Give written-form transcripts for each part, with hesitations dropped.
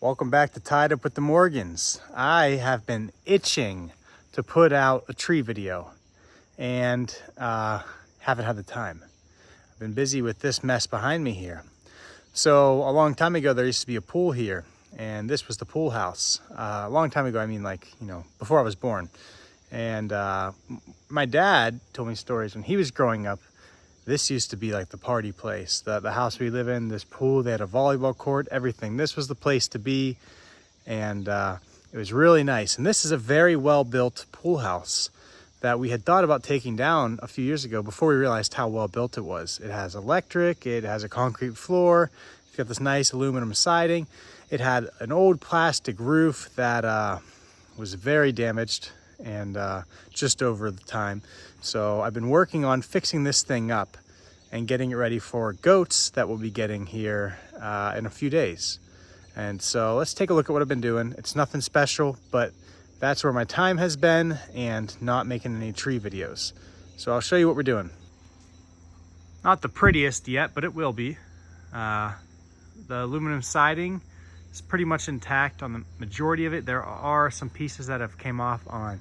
Welcome back to Tied Up with the Morgans. I have been itching to put out a tree video and haven't had the time. I've been busy with this mess behind me here. So a long time ago, there used to be a pool here, and this was the pool house. A long time ago, I mean before I was born. And my dad told me stories when he was growing up. This used to be like the party place, the house we live in, this pool, they had a volleyball court, everything. This was the place to be, and it was really nice. And this is a very well-built pool house that we had thought about taking down a few years ago before we realized how well-built it was. It has electric, it has a concrete floor, it's got this nice aluminum siding. It had an old plastic roof that was very damaged and just over the time. So I've been working on fixing this thing up and getting it ready for goats that we'll be getting here in a few days. And so let's take a look at what I've been doing. It's nothing special, but that's where my time has been and not making any tree videos. So I'll show you what we're doing. Not the prettiest yet, but it will be. The aluminum siding is pretty much intact on the majority of it. There are some pieces that have came off on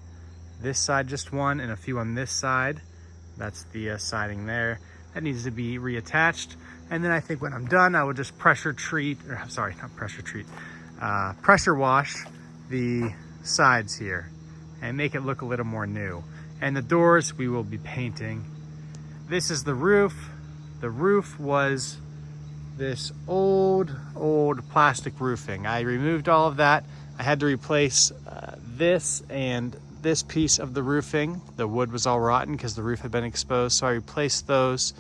this side, just one, and a few on this side. That's the siding there. That needs to be reattached. And then I think when I'm done, I will just pressure wash the sides here and make it look a little more new. And the doors we will be painting. This is the roof. The roof was this old plastic roofing. I removed all of that. I had to replace this and this piece of the roofing. The wood was all rotten because the roof had been exposed, so I replaced those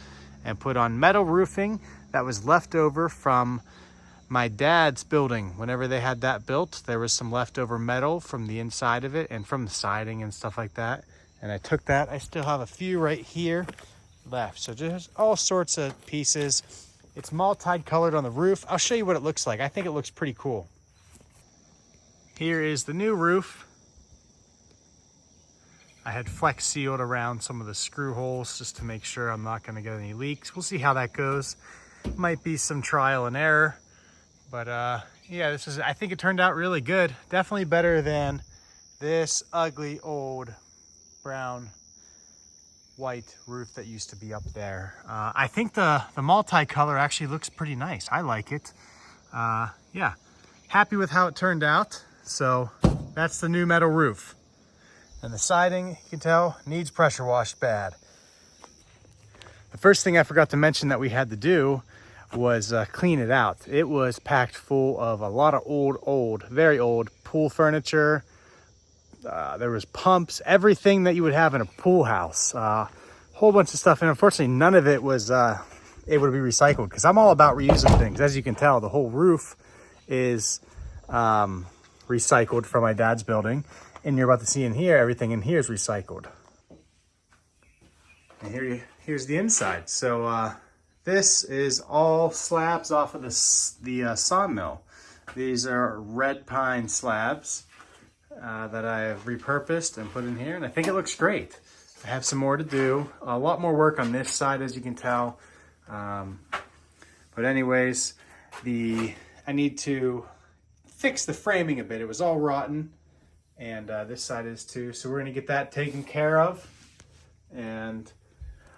and put on metal roofing that was left over from my dad's building. Whenever they had that built, there was some leftover metal from the inside of it and from the siding and stuff like that, and I took that. I still have a few right here left, so just all sorts of pieces. It's multi-colored on the roof. I'll show you what it looks like. I think it looks pretty cool. Here is the new roof. I had flex sealed around some of the screw holes just to make sure I'm not going to get any leaks. We'll see how that goes. Might be some trial and error, but yeah, I think it turned out really good. Definitely better than this ugly old brown white roof that used to be up there. I think the multicolor actually looks pretty nice. I like it. Yeah, happy with how it turned out. So that's the new metal roof. And the siding, you can tell, needs pressure washed bad. The first thing I forgot to mention that we had to do was clean it out. It was packed full of a lot of very old pool furniture. There was pumps, everything that you would have in a pool house. Whole bunch of stuff, and unfortunately none of it was able to be recycled, because I'm all about reusing things. As you can tell, the whole roof is recycled from my dad's building. And you're about to see in here, everything in here is recycled. And here's the inside. So this is all slabs off of the sawmill. These are red pine slabs that I have repurposed and put in here, and I think it looks great. I have some more to do. A lot more work on this side, as you can tell. But anyways, I need to fix the framing a bit. It was all rotten. And this side is too. So we're gonna get that taken care of. And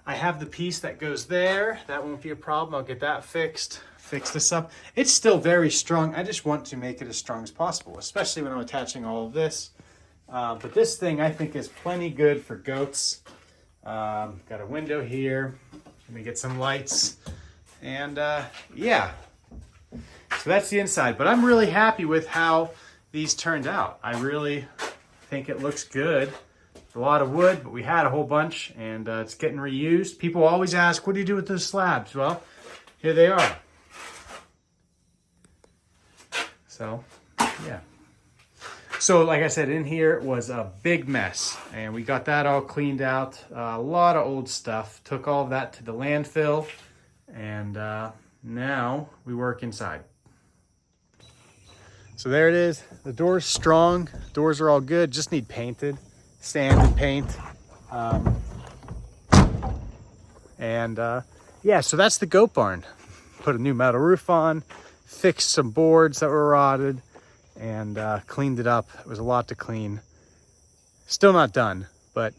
I have the piece that goes there. That won't be a problem. I'll get that fixed, fix this up. It's still very strong. I just want to make it as strong as possible, especially when I'm attaching all of this. But this thing I think is plenty good for goats. Got a window here. Let me get some lights. And yeah, so that's the inside. But I'm really happy with how these turned out. I really think it looks good. It's a lot of wood, but we had a whole bunch, and it's getting reused. People always ask, what do you do with those slabs? Well, here they are. So, yeah. So, like I said, in here was a big mess, and we got that all cleaned out. A lot of old stuff. Took all of that to the landfill, and now we work inside. So there it is. The door's strong. Doors are all good. Just need painted, sand and paint. Yeah, so that's the goat barn. Put a new metal roof on, fixed some boards that were rotted, and cleaned it up. It was a lot to clean. Still not done, but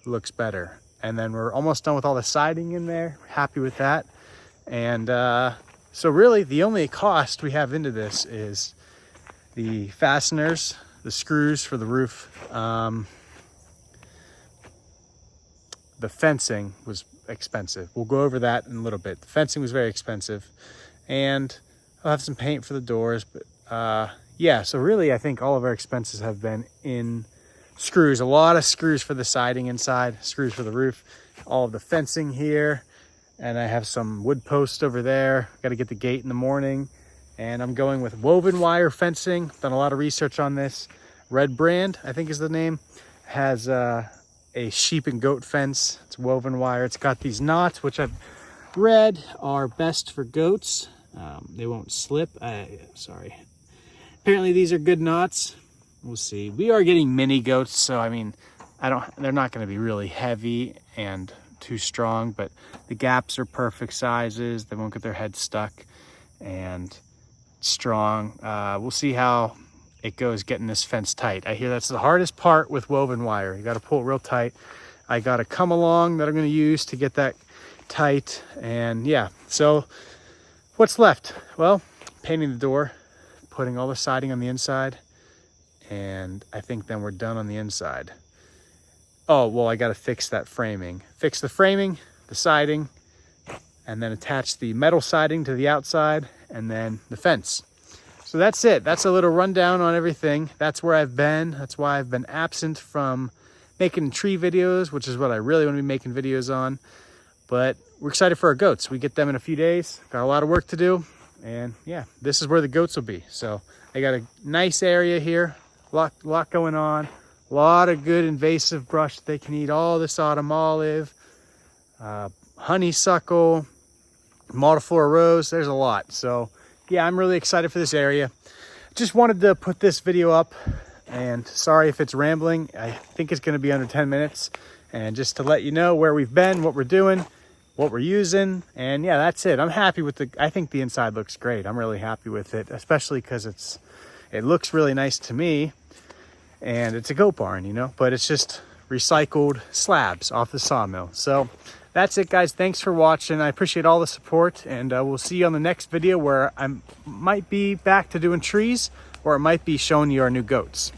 looks better. And then we're almost done with all the siding in there. Happy with that. And so really the only cost we have into this is the fasteners, the screws for the roof. The fencing was expensive. We'll go over that in a little bit. The fencing was very expensive, and I'll have some paint for the doors. But yeah, so really I think all of our expenses have been in screws. A lot of screws for the siding inside, screws for the roof, all of the fencing here, and I have some wood posts over there. Got to get the gate in the morning, and I'm going with woven wire fencing. Done a lot of research on this. Red Brand, I think is the name, has a sheep and goat fence. It's woven wire. It's got these knots, which I've read are best for goats. They won't slip. Sorry. Apparently these are good knots. We'll see. We are getting mini goats, so I mean, they're not going to be really heavy and too strong, but the gaps are perfect sizes. They won't get their head stuck, and strong. We'll see how it goes getting this fence tight. I hear that's the hardest part with woven wire. You got to pull it real tight. I got a come along that I'm going to use to get that tight. And yeah, so what's left? Well, painting the door, putting all the siding on the inside, and I think then we're done on the inside. Oh, well, I got to fix that framing. Fix the framing, the siding, and then attach the metal siding to the outside, and then the fence. So that's it. That's a little rundown on everything. That's where I've been. That's why I've been absent from making tree videos, which is what I really want to be making videos on. But we're excited for our goats. We get them in a few days. Got a lot of work to do. And yeah, this is where the goats will be. So I got a nice area here. A lot going on. A lot of good invasive brush they can eat. All this autumn olive, honeysuckle, multiflora rose. There's a lot. So yeah, I'm really excited for this area. Just wanted to put this video up, and sorry if it's rambling. I think it's going to be under 10 minutes. And just to let you know where we've been, what we're doing, what we're using. And yeah, that's it. I'm happy with I think the inside looks great. I'm really happy with it, especially because it looks really nice to me. And it's a goat barn, you know, but it's just recycled slabs off the sawmill. So that's it, guys. Thanks for watching. I appreciate all the support, and we'll see you on the next video where I might be back to doing trees, or it might be showing you our new goats.